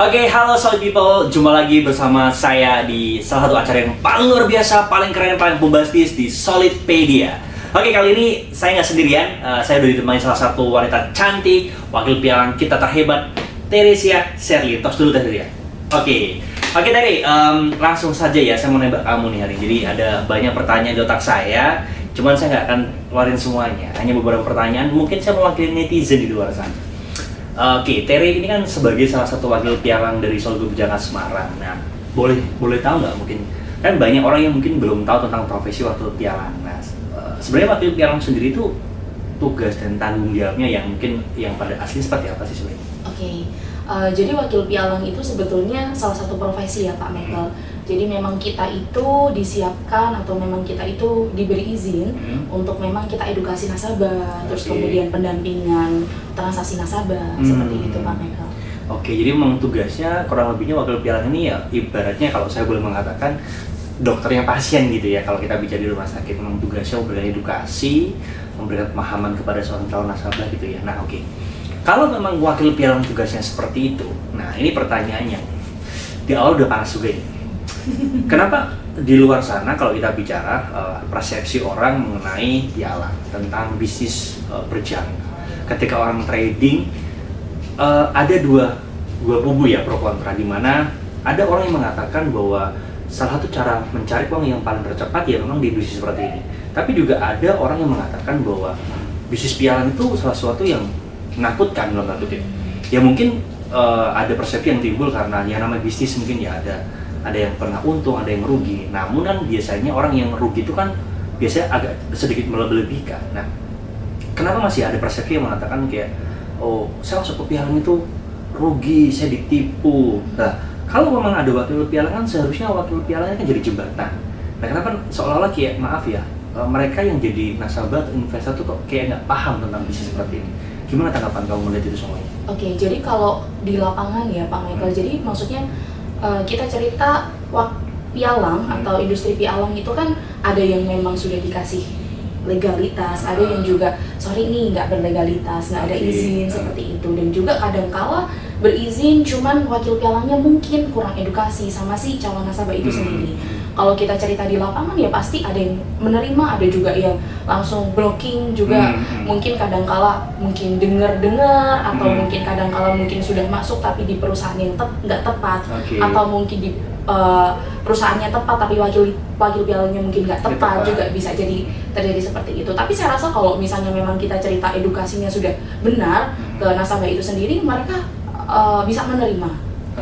Oke, halo solid people, jumpa lagi bersama saya di salah satu acara yang paling luar biasa, paling keren, paling bombastis di Solidpedia. Oke, kali ini saya nggak sendirian, saya udah ditemani salah satu wanita cantik, wakil pialang kita terhebat, Teresia Sherly. Tos dulu Teresia. Oke Tere, langsung saja ya, saya mau nembak kamu nih hari ini. Jadi ada banyak pertanyaan di otak saya, cuman saya nggak akan keluarin semuanya, hanya beberapa pertanyaan. Mungkin saya mewakili netizen di luar sana. Oke, Tere ini kan sebagai salah satu wakil pialang dari Solid Bujana Semarang. Nah, boleh tahu nggak, mungkin kan banyak orang yang mungkin belum tahu tentang profesi wakil pialang. Nah, sebenarnya wakil pialang sendiri itu tugas dan tanggung jawabnya yang mungkin yang pada asli seperti apa sih sebenarnya? Oke, jadi wakil pialang itu sebetulnya salah satu profesi ya Pak Michael. Jadi memang kita itu disiapkan atau memang kita itu diberi izin untuk memang kita edukasi nasabah, terus kemudian pendampingan transaksi nasabah, seperti itu Pak Michael. Oke, jadi memang tugasnya kurang lebihnya wakil pialang ini ya ibaratnya kalau saya boleh mengatakan dokternya pasien gitu ya. Kalau kita bicara di rumah sakit, memang tugasnya memberikan edukasi, memberikan pemahaman kepada seorang calon nasabah gitu ya. Nah oke, kalau memang wakil pialang tugasnya seperti itu, nah ini pertanyaannya di awal udah panas juga ini. Kenapa di luar sana kalau kita bicara persepsi orang mengenai pialang tentang bisnis berjangka, ketika orang trading ada dua kubu ya, pro kontra, di mana ada orang yang mengatakan bahwa salah satu cara mencari uang yang paling tercepat ya memang di bisnis seperti ini. Tapi juga ada orang yang mengatakan bahwa bisnis pialang itu salah sesuatu yang menakutkan dalam tanda kutip. Ya mungkin ada persepsi yang timbul karena yang namanya bisnis mungkin ya ada yang pernah untung, ada yang rugi. Namun kan biasanya orang yang rugi itu kan biasanya agak sedikit melebih-lebihkan. Nah, kenapa masih ada persepsi yang mengatakan kayak, oh saya masuk ke pialang itu rugi, saya ditipu. Nah, kalau memang ada wakil pialang kan seharusnya wakil pialangnya kan jadi jembatan. Nah, kenapa seolah-olah kayak maaf ya, mereka yang jadi nasabah atau investor tuh kok kayak nggak paham tentang bisnis seperti ini. Gimana tanggapan kamu melihat itu semuanya? Oke, jadi kalau di lapangan ya Pak Michael, jadi maksudnya kita cerita pialang atau industri pialang itu kan ada yang memang sudah dikasih legalitas, ada yang juga sorry nih nggak berlegalitas, nggak ada izin seperti itu, dan juga kadangkala berizin cuman wakil pialangnya mungkin kurang edukasi sama si calon nasabah itu sendiri. Kalau kita cerita di lapangan ya pasti ada yang menerima, ada juga yang langsung blocking juga. Mungkin kadangkala mungkin dengar atau mungkin kadangkala mungkin sudah masuk tapi di perusahaan yang nggak tepat, atau mungkin di perusahaannya tepat tapi wakil pialangnya mungkin nggak tepat, juga bisa jadi terjadi seperti itu. Tapi saya rasa kalau misalnya memang kita cerita edukasinya sudah benar ke nasabah itu sendiri, mereka bisa menerima.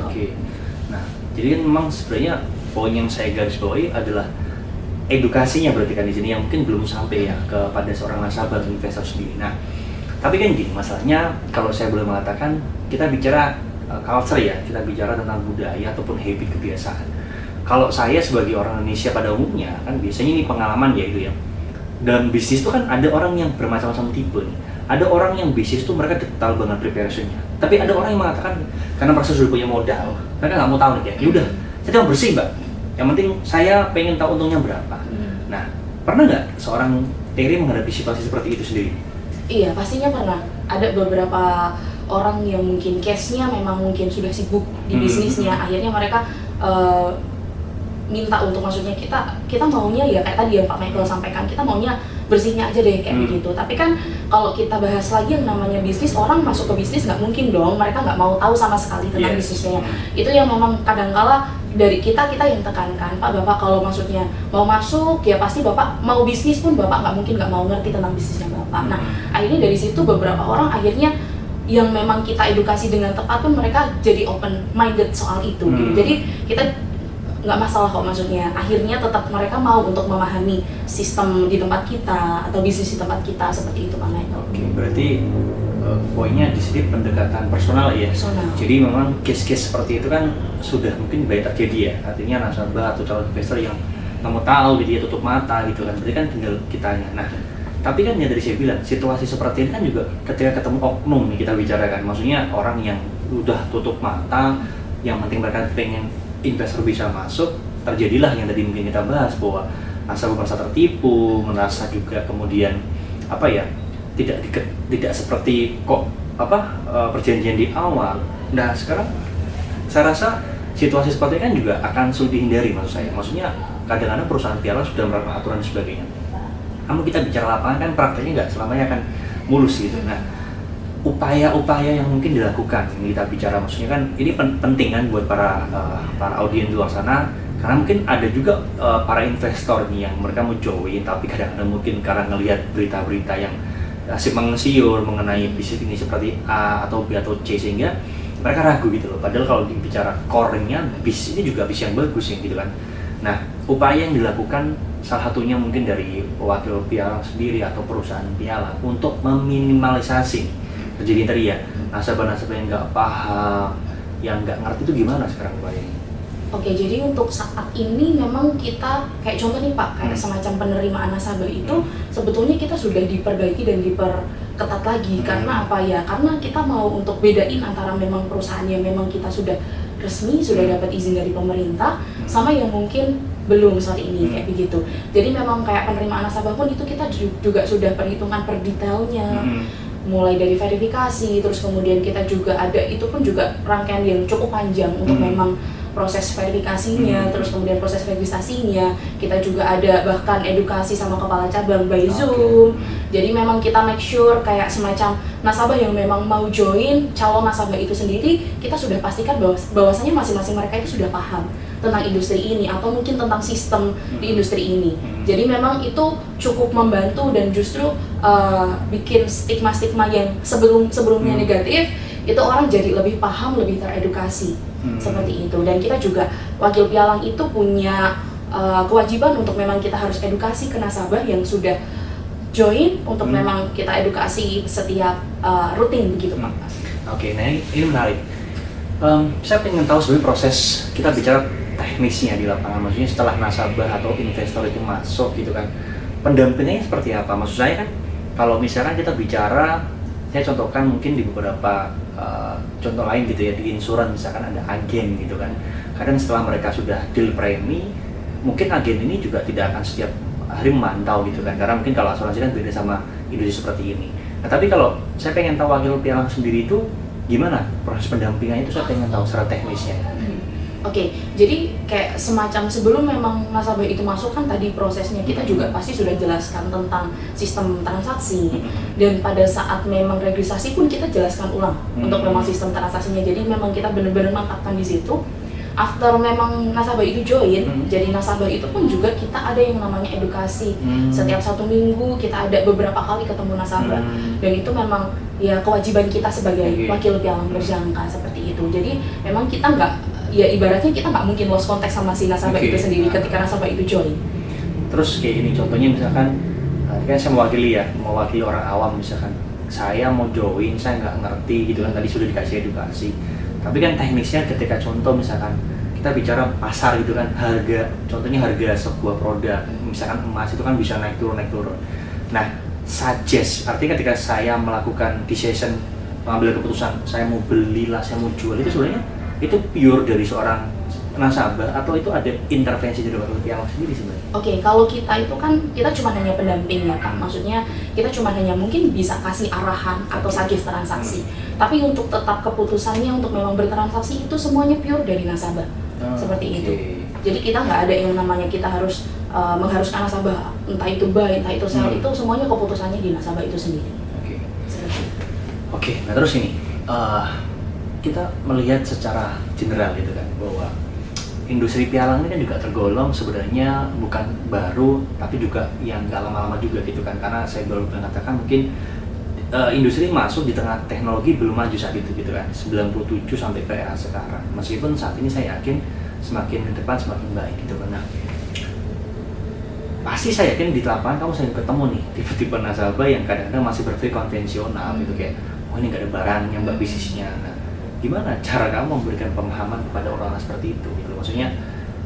Oke. Nah, jadi kan memang sebenarnya poin yang saya garis bawahi adalah edukasinya, berarti kan di sini yang mungkin belum sampai ya kepada seorang nasabah atau investor sendiri. Nah, tapi kan gini, masalahnya kalau saya boleh mengatakan kita bicara culture ya, kita bicara tentang budaya ataupun habit, kebiasaan. Kalau saya sebagai orang Indonesia pada umumnya kan biasanya ini pengalaman ya itu ya. Dalam bisnis itu kan ada orang yang bermacam-macam tipe nih. Ada orang yang bisnis tuh mereka detail banget preparationnya. Tapi ada orang yang mengatakan karena mereka sudah punya modal, mereka nggak mau tahu nih ya udah, saya cuma bersih mbak. Yang penting saya pengen tahu untungnya berapa. Nah, pernah nggak seorang Tere menghadapi situasi seperti itu sendiri? Iya, pastinya pernah. Ada beberapa orang yang mungkin case-nya memang mungkin sudah sibuk di bisnisnya, akhirnya mereka minta untuk, maksudnya kita maunya ya kayak tadi yang Pak Michael sampaikan, kita maunya bersihnya aja deh kayak begitu. Tapi kan kalau kita bahas lagi yang namanya bisnis, orang masuk ke bisnis nggak mungkin dong mereka nggak mau tahu sama sekali tentang bisnisnya. Itu yang memang kadangkala dari kita yang tekankan, Pak Bapak kalau maksudnya mau masuk ya pasti Bapak mau bisnis pun Bapak nggak mau ngerti tentang bisnisnya Bapak. Nah, akhirnya dari situ beberapa orang akhirnya yang memang kita edukasi dengan tepat pun mereka jadi open minded soal itu. Gitu. Jadi kita nggak masalah kok, maksudnya akhirnya tetap mereka mau untuk memahami sistem di tempat kita atau bisnis di tempat kita, seperti itu Pak Michael. Oke, berarti poinnya di sini pendekatan personal ya. Jadi memang case-case seperti itu kan sudah mungkin banyak terjadi ya. Artinya nasabah atau calon investor yang nggak mau tahu jadi dia tutup mata gitu kan. Berarti kan tinggal kitanya. Nah, tapi kan ya dari saya bilang situasi seperti ini kan juga ketika ketemu oknum nih kita bicarakan. Maksudnya orang yang udah tutup mata, yang penting mereka pengen investor bisa masuk, terjadilah yang tadi mungkin kita bahas bahwa nasabah merasa tertipu, merasa juga kemudian apa ya, tidak seperti kok perjanjian di awal. Nah sekarang saya rasa situasi seperti ini kan juga akan sulit dihindari maksud saya. Maksudnya kadang-kadang perusahaan piala sudah melakukan aturan dan sebagainya. Namun kita bicara lapangan kan prakteknya nggak selamanya akan mulus gitu. Nah, upaya-upaya yang mungkin dilakukan kita bicara maksudnya kan ini penting kan buat para audiens di luar sana, karena mungkin ada juga para investor nih yang mereka mau join tapi kadang-kadang mungkin karena ngelihat berita-berita yang simpang siur mengenai bisnis ini seperti A atau B atau C sehingga mereka ragu gitu loh. Padahal kalau bicara core-nya bis ini juga bis yang bagus ya gitu kan. Nah, upaya yang dilakukan salah satunya mungkin dari wakil pialang sendiri atau perusahaan pialang untuk meminimalisasi terjadi tadi ya nasabah-nasabah yang nggak paham, yang nggak ngerti itu gimana sekarang upayanya? Oke, jadi untuk saat ini memang kita kayak contoh nih Pak, kayak semacam penerimaan nasabah itu sebetulnya kita sudah diperbaiki dan diperketat lagi. Karena apa ya? Karena kita mau untuk bedain antara memang perusahaan yang memang kita sudah resmi, sudah dapat izin dari pemerintah, sama yang mungkin belum saat ini kayak begitu. Jadi memang kayak penerimaan nasabah pun itu kita juga sudah perhitungan per detailnya. Mulai dari verifikasi, terus kemudian kita juga ada, itu pun juga rangkaian yang cukup panjang untuk memang proses verifikasinya, terus kemudian proses registrasinya. Kita juga ada bahkan edukasi sama kepala cabang by Zoom. Jadi memang kita make sure kayak semacam nasabah yang memang mau join, calon nasabah itu sendiri, kita sudah pastikan bahwasanya masing-masing mereka itu sudah paham tentang industri ini atau mungkin tentang sistem di industri ini. Jadi memang itu cukup membantu dan justru bikin stigma-stigma yang sebelumnya negatif, itu orang jadi lebih paham, lebih teredukasi. Seperti itu. Dan kita juga wakil pialang itu punya kewajiban untuk memang kita harus edukasi ke nasabah yang sudah join untuk memang kita edukasi setiap rutin begitu Pak. Oke, nah ini menarik. Saya ingin tahu sebenarnya proses kita bicara teknisnya di lapangan, maksudnya setelah nasabah atau investor itu masuk gitu kan, pendampingannya seperti apa? Maksud saya kan kalau misalkan kita bicara, saya contohkan mungkin di beberapa contoh lain gitu ya, di insuran misalkan ada agen gitu kan, kadang setelah mereka sudah deal premi, mungkin agen ini juga tidak akan setiap hari memantau gitu kan, karena mungkin kalau asuransi kan beda sama industri seperti ini. Nah tapi kalau saya pengen tahu wakil pialang sendiri itu gimana proses pendampingannya, itu saya pengen tahu secara teknisnya. Oke, jadi kayak semacam sebelum memang nasabah itu masuk kan tadi prosesnya kita juga pasti sudah jelaskan tentang sistem transaksi, dan pada saat memang registrasi pun kita jelaskan ulang untuk memang sistem transaksinya. Jadi memang kita benar-benar mantapkan di situ. After memang nasabah itu join, jadi nasabah itu pun juga kita ada yang namanya edukasi. Setiap 1 minggu kita ada beberapa kali ketemu nasabah, dan itu memang ya kewajiban kita sebagai wakil pialang berjangka seperti itu. Jadi memang kita nggak, ya ibaratnya kita nggak mungkin lost contact sama si nasabah itu sendiri ketika nasabah itu join. Terus kayak gini contohnya misalkan, kan saya mewakili orang awam misalkan, saya mau join, saya nggak ngerti gitu kan, tadi sudah dikasih edukasi. Tapi kan teknisnya ketika contoh misalkan kita bicara pasar gitu kan, contohnya harga sebuah produk, misalkan emas itu kan bisa naik turun. Nah, suggest, artinya ketika saya melakukan decision, mengambil keputusan, saya mau beli lah, saya mau jual, itu sebenarnya itu pure dari seorang nasabah atau itu ada intervensi dari wakil pialang sendiri sebenarnya? Oke, kalau kita itu kan kita cuma hanya pendamping ya Kak, maksudnya kita cuma hanya mungkin bisa kasih arahan atau suggest transaksi, tapi untuk tetap keputusannya untuk memang bertransaksi itu semuanya pure dari nasabah, seperti itu. Jadi kita nggak ada yang namanya kita harus mengharuskan nasabah, entah itu buy, entah itu sell, itu semuanya keputusannya di nasabah itu sendiri. Oke, nah terus ini kita melihat secara general gitu kan bahwa industri pialang ini kan juga tergolong sebenarnya bukan baru tapi juga yang nggak lama-lama juga gitu kan, karena saya baru mengatakan mungkin industri masuk di tengah teknologi belum maju saat itu gitu kan, 97 sampai ke era sekarang, meskipun saat ini saya yakin semakin ke depan semakin baik gitu kan. Nah, pasti saya yakin di lapangan kamu sering ketemu nih tipe-tipe nasabah yang kadang-kadang masih berpikir konvensional gitu, kayak oh ini nggak ada barangnya mbak bisnisnya. Nah, gimana cara kamu memberikan pemahaman kepada orang seperti itu gitu? Maksudnya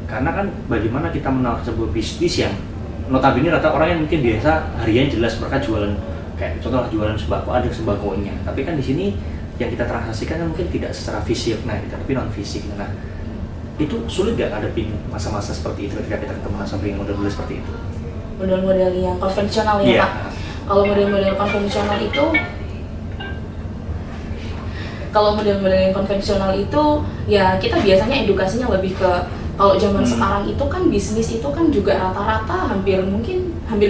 karena kan bagaimana kita menawarkan sebuah bisnis yang notabene rata orang yang mungkin biasa harian jelas mereka jualan, kayak contoh jualan sembako, ada sembakonya, tapi kan di sini yang kita transaksikan kan mungkin tidak secara fisik, nah kita tapi non fisik. Nah itu sulit gak ngadepin masa-masa seperti itu ketika kita ketemu nasabah yang model-model seperti itu? Model-model yang konvensional ya Pak. Kalau model-model konvensional itu Kalau model-model yang konvensional itu ya kita biasanya edukasinya lebih ke, kalau zaman sekarang itu kan bisnis itu kan juga rata-rata hampir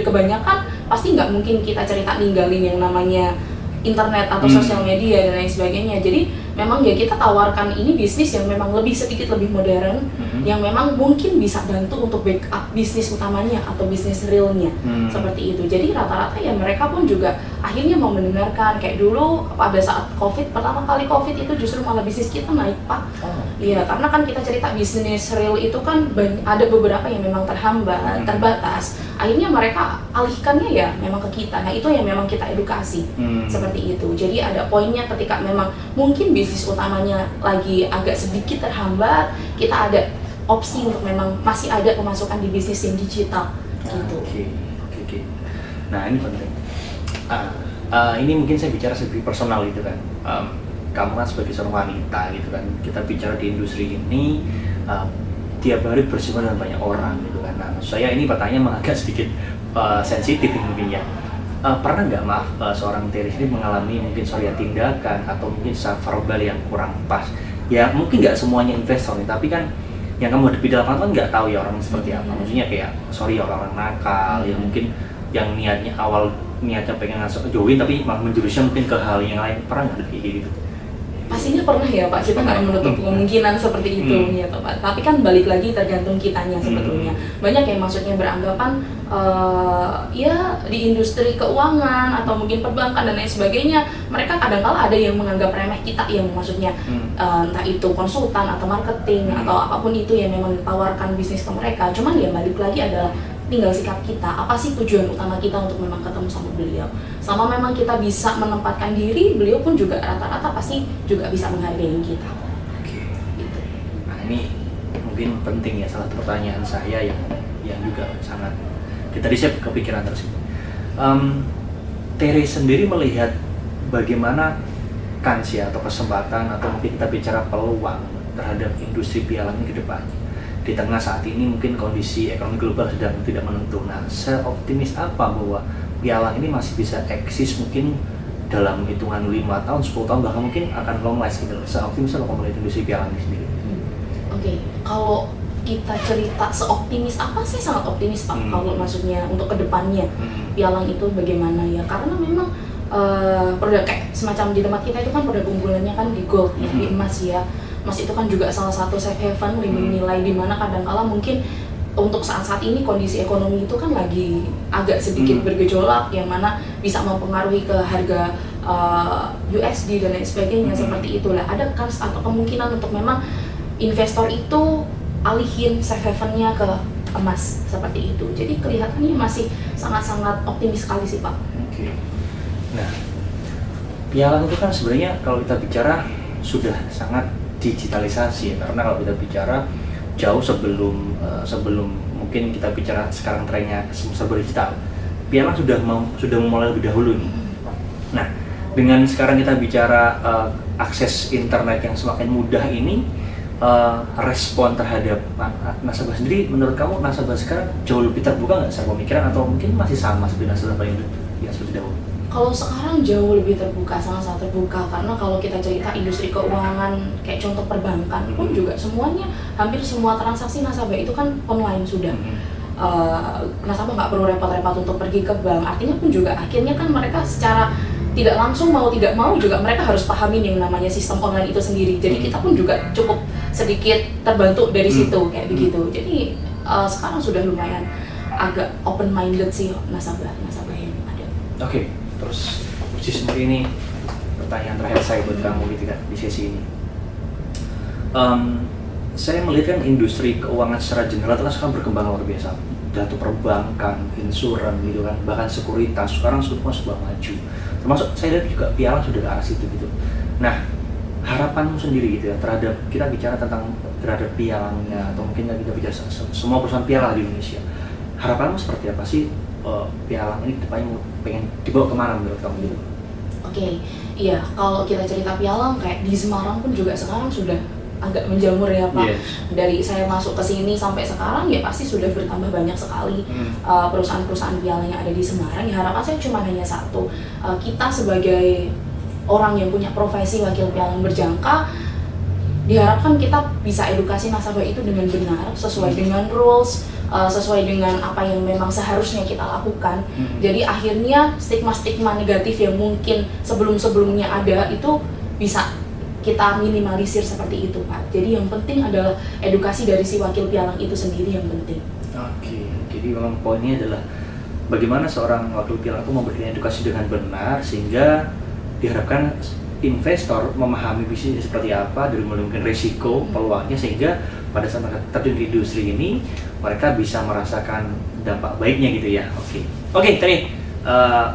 kebanyakan pasti nggak mungkin kita cerita ninggalin yang namanya internet atau sosial media dan lain sebagainya. Jadi memang ya kita tawarkan ini bisnis yang memang sedikit lebih modern, yang memang mungkin bisa bantu untuk backup bisnis utamanya atau bisnis realnya, seperti itu. Jadi rata-rata ya mereka pun juga akhirnya mau mendengarkan. Kayak dulu pada saat pertama kali COVID itu justru malah bisnis kita naik, Pak. Iya, karena kan kita cerita bisnis real itu kan ada beberapa yang memang terhambat, terbatas. Akhirnya mereka alihkannya ya memang ke kita. Nah itu yang memang kita edukasi, seperti itu. Jadi ada poinnya ketika memang mungkin bisnis utamanya lagi agak sedikit terhambat, kita ada opsi untuk memang masih ada pemasukan di bisnis yang digital gitu. Oke. Nah ini penting. Ini mungkin saya bicara lebih personal gitu kan. Kamu kan sebagai seorang wanita gitu kan, kita bicara di industri ini tiap hari bersinggungan dengan banyak orang gitu kan. Nah saya ini pertanyaan agak sedikit sensitif mungkin ya. Pernah nggak seorang Teris ini mengalami mungkin tindakan atau mungkin verbal yang kurang pas? Ya mungkin nggak semuanya investor nih, tapi kan yang kamu hadapi di lapangan kan nggak tahu ya orang seperti apa. Maksudnya kayak orang-orang nakal yang mungkin yang niatnya pengen join tapi malah menjurusnya mungkin ke hal yang lain. Pernah nggak kayak gitu? Pastinya pernah ya Pak, kita nggak menutup kemungkinan seperti itu ya Pak. Tapi kan balik lagi tergantung kitanya sebetulnya. Banyak yang maksudnya beranggapan ya di industri keuangan atau mungkin perbankan dan lain sebagainya, mereka kadang-kala ada yang menganggap remeh kita, yang maksudnya entah itu konsultan atau marketing atau apapun itu yang memang ditawarkan bisnis ke mereka. Cuman ya balik lagi adalah tinggal sikap kita, apa sih tujuan utama kita untuk memang ketemu sama beliau. Sama memang kita bisa menempatkan diri, beliau pun juga rata-rata pasti juga bisa menghargai kita. Oke. Gitu. Nah ini mungkin penting ya, salah satu pertanyaan saya yang juga sangat tadi saya kepikiran terus. Terry sendiri melihat bagaimana kans ya atau kesempatan atau mungkin kita bicara peluang terhadap industri pialang ini ke depannya. Di tengah saat ini mungkin kondisi ekonomi global sedang tidak menentu. Nah, seoptimis apa bahwa pialang ini masih bisa eksis mungkin dalam hitungan 5 tahun, 10 tahun, bahkan mungkin akan long last gitu. Seoptimis apa melihat industri pialang ini sendiri? Oke, kalau kita cerita seoptimis apa sih, sangat optimis Pak. Kalau maksudnya untuk kedepannya pialang itu bagaimana ya, karena memang produk kayak semacam di tempat kita itu kan produk unggulannya kan di gold ya, di emas ya. Emas itu kan juga salah satu safe haven, lindung nilai, di mana kadang-kala mungkin untuk saat-saat ini kondisi ekonomi itu kan lagi agak sedikit bergejolak, yang mana bisa mempengaruhi ke harga USD dan lain sebagainya, seperti itulah. Ada kans atau kemungkinan untuk memang investor itu alihin safe havennya ke emas, seperti itu. Jadi kelihatannya masih sangat-sangat optimis sekali sih Pak. Oke. Nah, pialang itu kan sebenarnya kalau kita bicara sudah sangat digitalisasi ya, karena kalau kita bicara jauh sebelum mungkin kita bicara sekarang trennya serba digital, pialang sudah memulai lebih dahulu nih. Nah, dengan sekarang kita bicara akses internet yang semakin mudah ini, respon terhadap nasabah sendiri, menurut kamu nasabah sekarang jauh lebih terbuka nggak secara pemikiran atau mungkin masih sama seperti nasabah yang seperti dahulu? Kalau sekarang jauh lebih terbuka, sangat-sangat terbuka, karena kalau kita cerita industri keuangan kayak contoh perbankan pun juga semuanya, hampir semua transaksi nasabah itu kan online sudah. Nasabah nggak perlu repot-repot untuk pergi ke bank, artinya pun juga akhirnya kan mereka secara tidak langsung mau tidak mau juga mereka harus pahamin yang namanya sistem online itu sendiri. Jadi kita pun juga cukup sedikit terbantu dari situ kayak begitu. Jadi sekarang sudah lumayan agak open minded sih nasabah yang ada. Oke. Terus posisi sendiri ini pertanyaan terakhir saya buat kamu gitu kan di sesi ini. Saya melihat kan industri keuangan secara general itu kan sekarang berkembang luar biasa. Data perbankan, insuran gitu kan, bahkan sekuritas sekarang semua sudah maju. Termasuk saya lihat juga pialang sudah ke arah situ gitu. Nah, harapanmu sendiri gitu ya terhadap, kita bicara tentang terhadap pialangnya atau mungkin kita bicara semua perusahaan pialang di Indonesia. Harapanmu seperti apa sih? Pialang ini depannya pengen dibawa kemana menurut kamu gitu? Oke, iya, kalau kita cerita pialang kayak di Semarang pun juga sekarang sudah agak menjamur ya Pak. Yes. Dari saya masuk ke sini sampai sekarang ya pasti sudah bertambah banyak sekali perusahaan-perusahaan pialang yang ada di Semarang. Ya harapan saya cuma hanya satu, kita sebagai orang yang punya profesi wakil pialang berjangka, diharapkan kita bisa edukasi nasabah itu dengan benar, sesuai dengan rules, sesuai dengan apa yang memang seharusnya kita lakukan. Jadi akhirnya stigma-stigma negatif yang mungkin sebelum-sebelumnya ada itu bisa kita minimalisir seperti itu, Pak. Jadi yang penting adalah edukasi dari si wakil pialang itu sendiri yang penting. Oke, jadi memang poinnya adalah bagaimana seorang wakil pialang itu memberikan edukasi dengan benar sehingga diharapkan investor memahami bisnis seperti apa, dari mulai mungkin risiko, peluangnya, sehingga pada saat mereka terjun di industri ini mereka bisa merasakan dampak baiknya gitu ya. Oke, tadi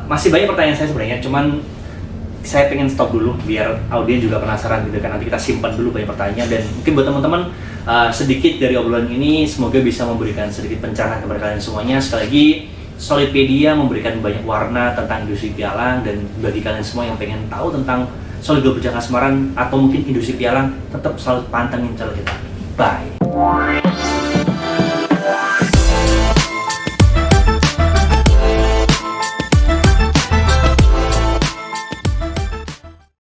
masih banyak pertanyaan saya sebenarnya, cuman saya pengen stop dulu biar audiens juga penasaran gitu kan. Nanti kita simpan dulu banyak pertanyaan, dan mungkin buat teman-teman sedikit dari obrolan ini semoga bisa memberikan sedikit pencerahan kepada kalian semuanya. Sekali lagi, Solidpedia memberikan banyak warna tentang industri pialang, dan bagi kalian semua yang pengen tahu tentang Solid Global Jangka Semarang atau mungkin industri pialang, tetap selalu pantengin channel kita. Bye.